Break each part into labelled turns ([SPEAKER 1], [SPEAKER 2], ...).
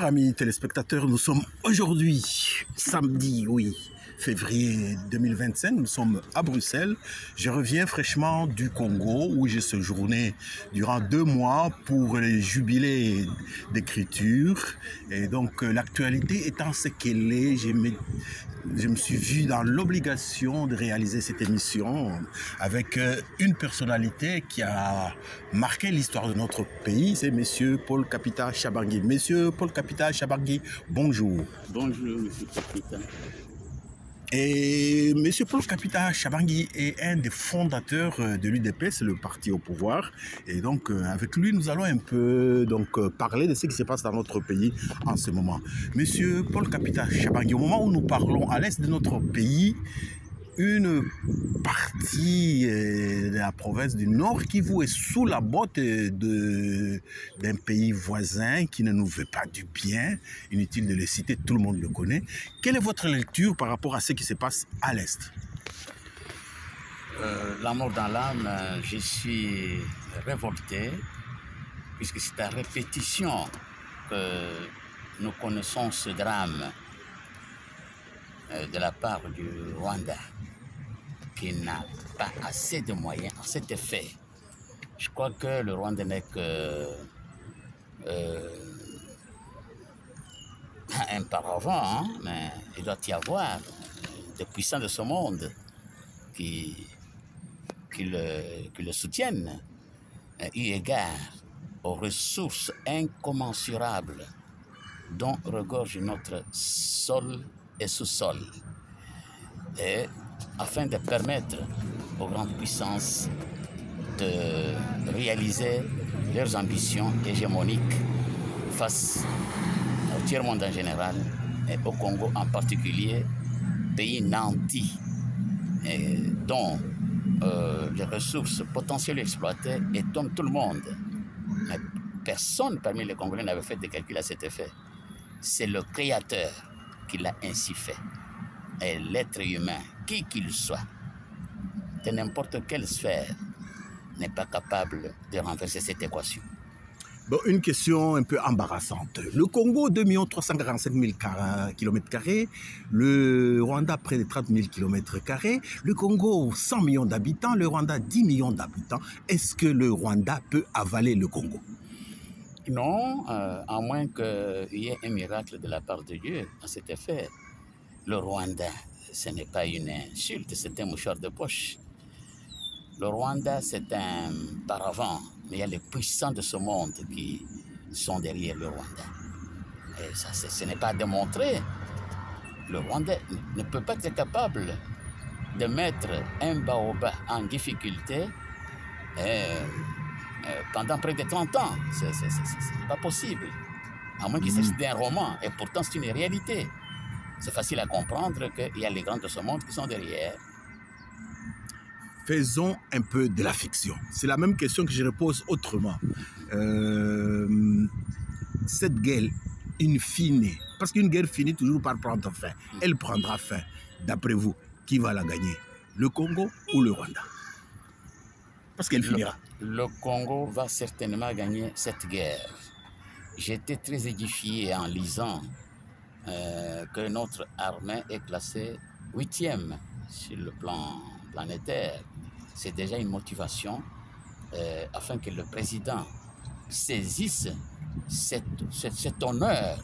[SPEAKER 1] Chers amis téléspectateurs, nous sommes aujourd'hui, samedi, oui, février 2025, nous sommes à Bruxelles. Je reviens fraîchement du Congo où j'ai séjourné durant 2 mois pour les jubilés d'écriture. Et donc l'actualité étant ce qu'elle est, je me suis vu dans l'obligation de réaliser cette émission avec une personnalité qui a marqué l'histoire de notre pays, c'est Monsieur Paul Kapita Chabangui. Monsieur Paul Kapita Chabangui, bonjour.
[SPEAKER 2] Bonjour, Monsieur Kapita.
[SPEAKER 1] Et M. Paul Kapita Chabangui est un des fondateurs de l'UDPS, le parti au pouvoir. Et donc, avec lui, nous allons un peu parler de ce qui se passe dans notre pays en ce moment. M. Paul Kapita Chabangui, au moment où nous parlons à l'est de notre pays, une partie de la province du Nord Kivu est sous la botte d'un pays voisin qui ne nous veut pas du bien. Inutile de le citer, tout le monde le connaît. Quelle est votre lecture par rapport à ce qui se passe à l'Est?
[SPEAKER 2] L'amour dans l'âme, je suis révolté, puisque c'est à répétition que nous connaissons ce drame de la part du Rwanda, qui n'a pas assez de moyens à cet effet. Je crois que le Rwanda n'est que un paravent, hein, mais il doit y avoir des puissants de ce monde qui le soutiennent, eu égard aux ressources incommensurables dont regorge notre sol et sous-sol, et afin de permettre aux grandes puissances de réaliser leurs ambitions hégémoniques face au tiers-monde en général et au Congo en particulier, pays nanti dont les ressources potentielles exploitées étonnent tout le monde. Mais personne parmi les Congolais n'avait fait de calcul à cet effet. C'est le Créateur qui l'a ainsi fait. Et l'être humain, qui qu'il soit, de n'importe quelle sphère, n'est pas capable de renverser cette équation.
[SPEAKER 1] Bon, une question un peu embarrassante. Le Congo, 2 345 000 km², le Rwanda, près de 30 000 km², le Congo, 100 millions d'habitants, le Rwanda, 10 millions d'habitants. Est-ce que le Rwanda peut avaler le Congo?
[SPEAKER 2] Non, à moins qu'il y ait un miracle de la part de Dieu à cet effet. Le Rwanda, ce n'est pas une insulte, c'est un mouchoir de poche. Le Rwanda, c'est un paravent, mais il y a les puissants de ce monde qui sont derrière le Rwanda. Et ça, ce n'est pas démontré. Le Rwanda ne peut pas être capable de mettre un baobab en difficulté pendant près de 30 ans. Ce n'est pas possible. À moins qu'il s'agisse d'un roman, et pourtant c'est une réalité. C'est facile à comprendre qu'il y a les grands de ce monde qui sont derrière.
[SPEAKER 1] Faisons un peu de la fiction. C'est la même question que je repose autrement. Cette guerre, in fine, parce qu'une guerre finit toujours par prendre fin, elle prendra fin. D'après vous, qui va la gagner? Le Congo ou le Rwanda? Parce qu'elle finira.
[SPEAKER 2] Le Congo va certainement gagner cette guerre. J'étais très édifié en lisant que notre armée est classée 8e sur le plan planétaire. C'est déjà une motivation afin que le président saisisse cet honneur,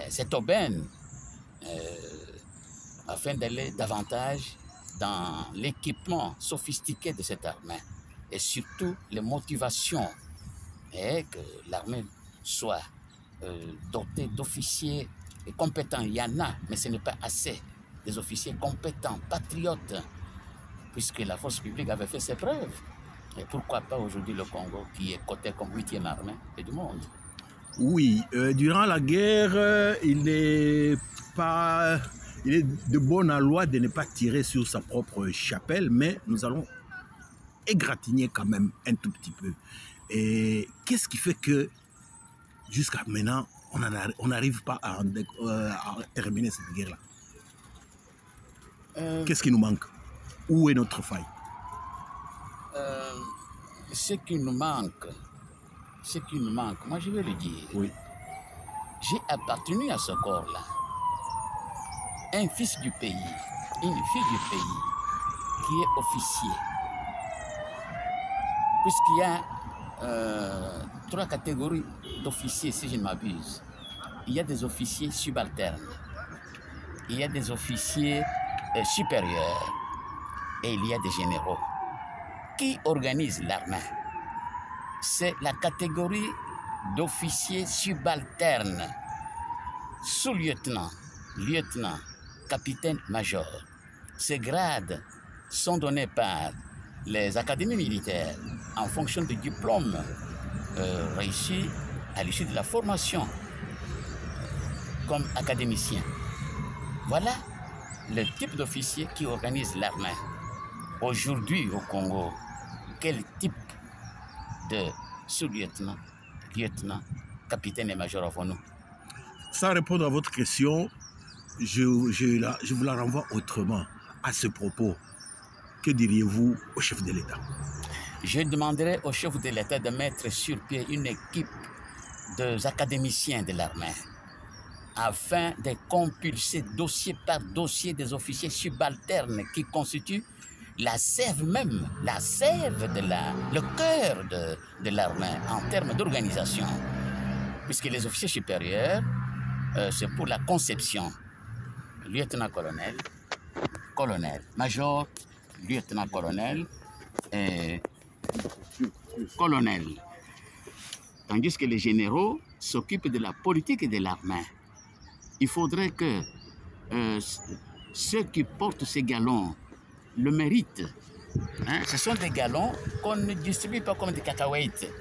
[SPEAKER 2] cette aubaine, afin d'aller davantage dans l'équipement sophistiqué de cette armée et surtout les motivations, et que l'armée soit dotée d'officiers compétents. Il y en a, mais ce n'est pas assez. Des officiers compétents, patriotes, puisque la force publique avait fait ses preuves. Et pourquoi pas aujourd'hui le Congo, qui est coté comme 8e armée du monde?
[SPEAKER 1] Oui, durant la guerre, il est de bonne loi de ne pas tirer sur sa propre chapelle, mais nous allons égratigner quand même un tout petit peu. Et qu'est-ce qui fait que jusqu'à maintenant, on n'arrive pas à terminer cette guerre-là? Qu'est-ce qui nous manque? Où est notre faille?
[SPEAKER 2] Ce qui nous manque, moi je vais le dire.
[SPEAKER 1] Oui.
[SPEAKER 2] j'ai appartenu à ce corps-là. Un fils du pays, une fille du pays, qui est officier. Puisqu'il y a 3 catégories d'officiers, si je ne m'abuse. Il y a des officiers subalternes, il y a des officiers supérieurs et il y a des généraux. Qui organise l'armée? C'est la catégorie d'officiers subalternes, sous-lieutenant, lieutenant, capitaine-major. Ces grades sont donnés par les académies militaires en fonction du diplôme réussi à l'issue de la formation comme académicien. Voilà le type d'officier qui organise l'armée. Aujourd'hui au Congo, quel type de sous-lieutenant, lieutenant, capitaine et major avons-nous?
[SPEAKER 1] Sans répondre à votre question, je vous la renvoie autrement. À ce propos, que diriez-vous au chef de l'État?
[SPEAKER 2] Je demanderai au chef de l'État de mettre sur pied une équipe d'académiciens de l'armée afin de compulser dossier par dossier des officiers subalternes qui constituent la sève même, le cœur de l'armée en termes d'organisation. Puisque les officiers supérieurs, c'est pour la conception, lieutenant-colonel, colonel, major, lieutenant-colonel et colonel. Tandis que les généraux s'occupent de la politique et de l'armée. Il faudrait que ceux qui portent ces galons le méritent. Hein? Ce sont des galons qu'on ne distribue pas comme des cacahuètes.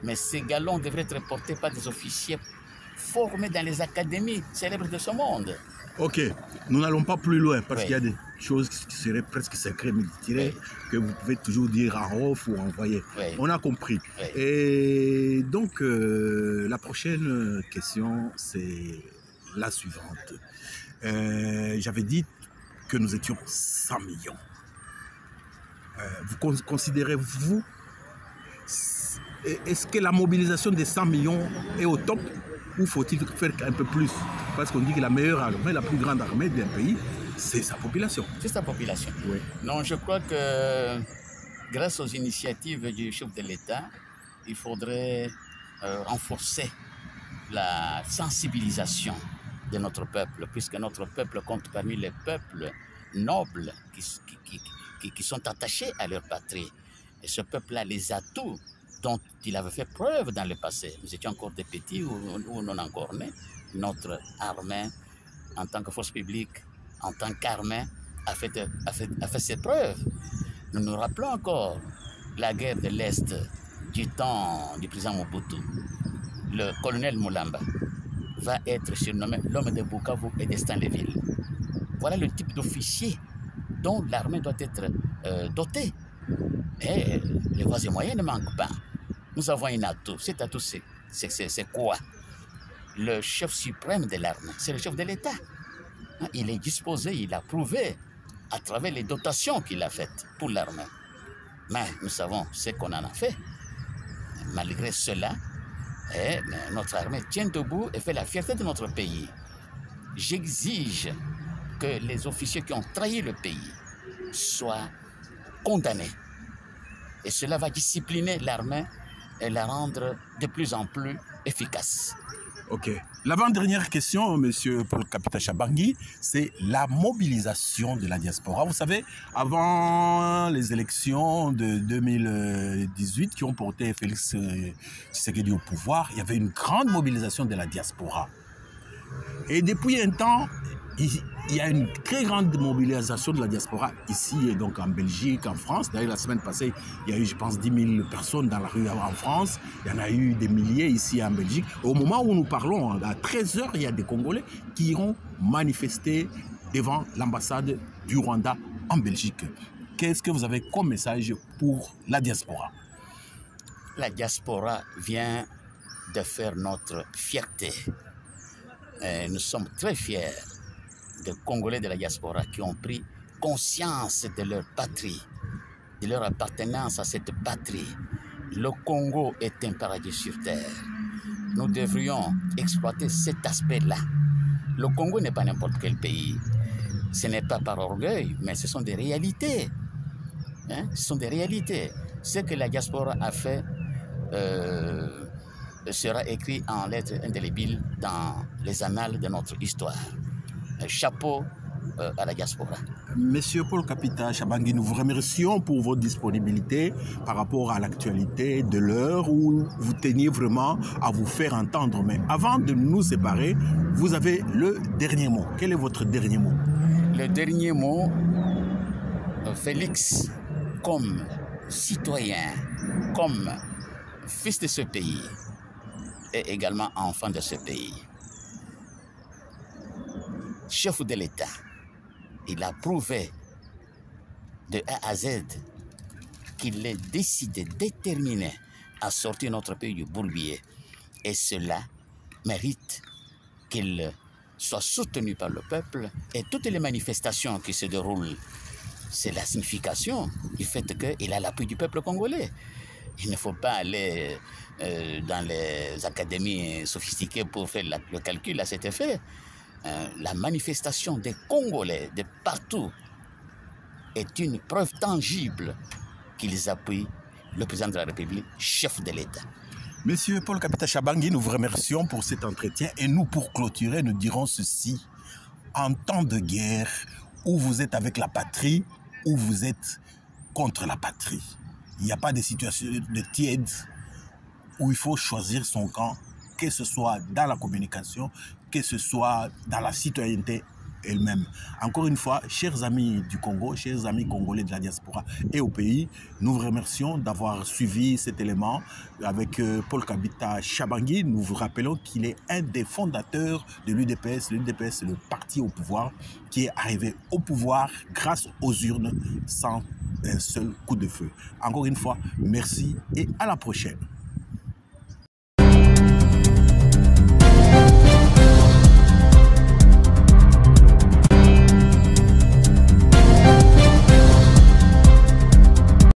[SPEAKER 2] Mais ces galons devraient être portés par des officiers formés dans les académies célèbres de ce monde.
[SPEAKER 1] Ok, nous n'allons pas plus loin parce
[SPEAKER 2] Oui.
[SPEAKER 1] qu'il y a des choses qui seraient presque secrets militaires que vous pouvez toujours dire en off ou envoyer.
[SPEAKER 2] Oui.
[SPEAKER 1] On a compris.
[SPEAKER 2] Oui.
[SPEAKER 1] Et donc, la prochaine question, c'est la suivante. J'avais dit que nous étions 100 millions. Vous considérez-vous, est-ce que la mobilisation des 100 millions est au top ou faut-il faire un peu plus? Parce qu'on dit que la meilleure armée, la plus grande armée d'un pays, c'est sa population.
[SPEAKER 2] C'est sa population.
[SPEAKER 1] Oui.
[SPEAKER 2] Non, je crois que grâce aux initiatives du chef de l'État, il faudrait renforcer la sensibilisation de notre peuple, puisque notre peuple compte parmi les peuples nobles qui sont attachés à leur patrie. Et ce peuple-là, les atouts dont il avait fait preuve dans le passé, nous étions encore des petits ou non encore nés, notre armée, en tant que force publique, en tant qu'armée, a fait ses preuves. Nous nous rappelons encore la guerre de l'Est du temps du président Mobutu. Le colonel Moulamba va être surnommé l'homme de Bukavu et de Stanleyville. Voilà le type d'officier dont l'armée doit être dotée. Et les voies et moyens ne manquent pas. Nous avons un atout. Cet atout, c'est quoi? Le chef suprême de l'armée, c'est le chef de l'État. Il est disposé, il a prouvé à travers les dotations qu'il a faites pour l'armée. Mais nous savons ce qu'on en a fait. Malgré cela, notre armée tient debout et fait la fierté de notre pays. J'exige que les officiers qui ont trahi le pays soient condamnés. Et cela va discipliner l'armée et la rendre de plus en plus efficace.
[SPEAKER 1] Ok. L'avant-dernière question, monsieur Paul Kapita Chabangui, c'est la mobilisation de la diaspora. Vous savez, avant les élections de 2018 qui ont porté Félix Tshisekedi au pouvoir, il y avait une grande mobilisation de la diaspora. Et depuis un temps, il y a une très grande mobilisation de la diaspora ici et donc en Belgique, en France. D'ailleurs, la semaine passée, il y a eu, je pense, 10 000 personnes dans la rue en France. Il y en a eu des milliers ici en Belgique. Au moment où nous parlons, à 13 h, il y a des Congolais qui iront manifester devant l'ambassade du Rwanda en Belgique. Qu'est-ce que vous avez comme message pour la diaspora?
[SPEAKER 2] La diaspora vient de faire notre fierté. Nous sommes très fiers des Congolais de la diaspora qui ont pris conscience de leur patrie, de leur appartenance à cette patrie. Le Congo est un paradis sur terre. nous devrions exploiter cet aspect-là. Le Congo n'est pas n'importe quel pays. Ce n'est pas par orgueil, mais ce sont des réalités. Hein? Ce sont des réalités. Ce que la diaspora a fait sera écrit en lettres indélébiles dans les annales de notre histoire. Chapeau à la diaspora.
[SPEAKER 1] Monsieur Paul Kapita Chabangui, nous vous remercions pour votre disponibilité par rapport à l'actualité de l'heure où vous teniez vraiment à vous faire entendre. Mais avant de nous séparer, vous avez le dernier mot. Quel est votre dernier mot?
[SPEAKER 2] Le dernier mot, Félix, comme citoyen, comme fils de ce pays et également enfant de ce pays, chef de l'État, il a prouvé de A à Z qu'il est décidé, déterminé à sortir notre pays du bourbier. Et cela mérite qu'il soit soutenu par le peuple. Et toutes les manifestations qui se déroulent, c'est la signification du fait qu'il a l'appui du peuple congolais. Il ne faut pas aller dans les académies sophistiquées pour faire le calcul à cet effet. La manifestation des Congolais de partout est une preuve tangible qu'ils appuient le président de la République, chef de l'État.
[SPEAKER 1] Monsieur Paul Kapita Chabangui, nous vous remercions pour cet entretien et nous, pour clôturer, nous dirons ceci. En temps de guerre, où vous êtes avec la patrie, où vous êtes contre la patrie. Il n'y a pas de situation de tiède où il faut choisir son camp, que ce soit dans la communication, que ce soit dans la citoyenneté elle-même. Encore une fois, chers amis du Congo, chers amis congolais de la diaspora et au pays, nous vous remercions d'avoir suivi cet élément avec Paul Kapita Chabangui. Nous vous rappelons qu'il est un des fondateurs de l'UDPS. L'UDPS, c'est le parti au pouvoir qui est arrivé au pouvoir grâce aux urnes sans un seul coup de feu. Encore une fois, merci et à la prochaine.